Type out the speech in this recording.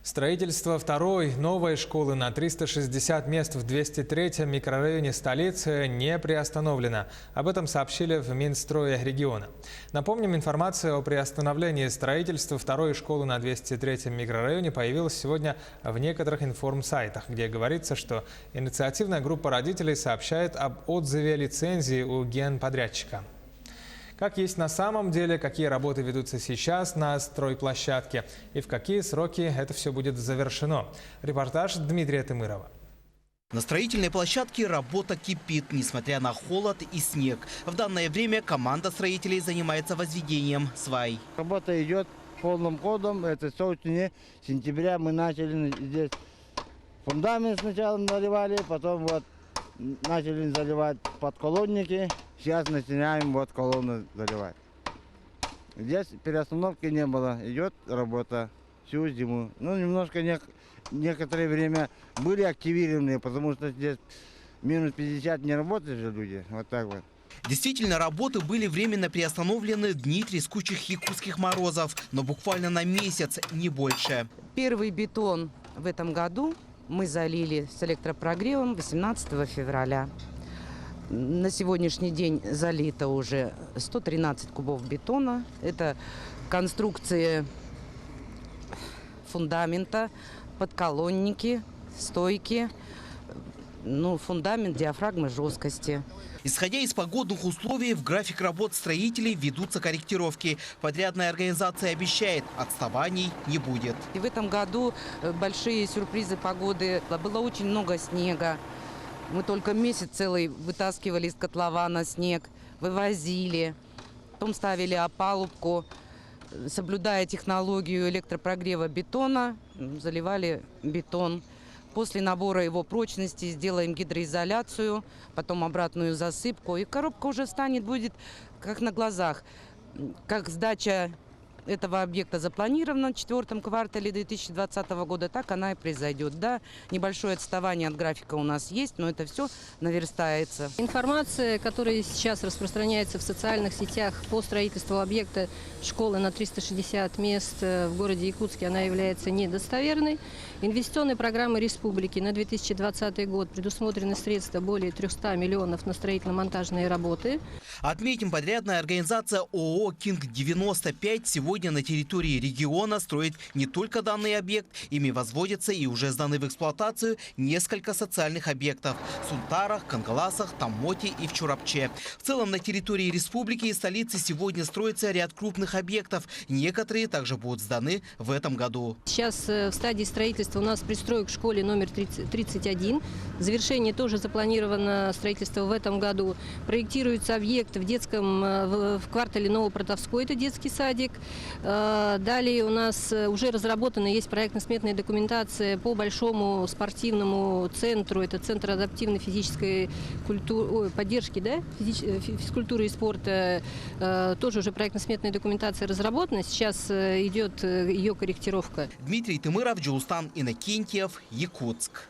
Строительство второй новой школы на 360 мест в 203-м микрорайоне столицы не приостановлено. Об этом сообщили в Минстрое региона. Напомним, информация о приостановлении строительства второй школы на 203-м микрорайоне появилась сегодня в некоторых информсайтах, где говорится, что инициативная группа родителей сообщает об отзыве лицензии у генподрядчика. Как есть на самом деле, какие работы ведутся сейчас на стройплощадке и в какие сроки это все будет завершено. Репортаж Дмитрия Тымырова. На строительной площадке работа кипит, несмотря на холод и снег. В данное время команда строителей занимается возведением свай. Работа идет полным ходом. Это с сентября мы начали здесь фундамент сначала наливали, потом вот начали заливать подколонники. Сейчас начинаем вот колонны заливать. Здесь переостановки не было. Идет работа всю зиму. Ну, немножко некоторое время были активированы, потому что здесь минус 50 не работают же люди. Вот так вот. Действительно, работы были временно приостановлены в дни трескучих якутских морозов, но буквально на месяц, не больше. Первый бетон в этом году мы залили с электропрогревом 18 февраля. На сегодняшний день залито уже 113 кубов бетона. Это конструкции фундамента, подколонники, стойки, фундамент, диафрагмы жесткости. Исходя из погодных условий, в график работ строителей ведутся корректировки. Подрядная организация обещает, отставаний не будет. И в этом году большие сюрпризы погоды. Было очень много снега. Мы только месяц целый вытаскивали из котлована снег, вывозили, потом ставили опалубку, соблюдая технологию электропрогрева бетона, заливали бетон. После набора его прочности сделаем гидроизоляцию, потом обратную засыпку. И коробка уже будет как на глазах. Как сдача этого объекта запланирована в 4 квартале 2020 года, так она и произойдет. Да, небольшое отставание от графика у нас есть, но это все наверстается. Информация, которая сейчас распространяется в социальных сетях по строительству объекта школы на 360 мест в городе Якутске, она является недостоверной. Инвестиционной программой республики на 2020 год предусмотрены средства более 300 миллионов на строительно-монтажные работы. Отметим, подрядная организация ООО «Кинг-95» сегодня на территории региона строит не только данный объект, ими возводятся и уже сданы в эксплуатацию несколько социальных объектов в Сунтарах, Кангаласах, Тамоте и в Чурапче. В целом на территории республики и столицы сегодня строится ряд крупных объектов. Некоторые также будут сданы в этом году. Сейчас в стадии строительства у нас пристрой к школе номер 31. Завершение тоже запланировано строительство в этом году. Проектируется объект в квартале Новопротовской, это детский садик. Далее у нас уже разработана есть проектно-сметная документация по большому спортивному центру. Это Центр адаптивной физической поддержки, да? Физкультуры и спорта. Тоже уже проектно-сметная документация разработана. Сейчас идет ее корректировка. Дмитрий Тымыров, Джоустан Иннокентьев, Якутск.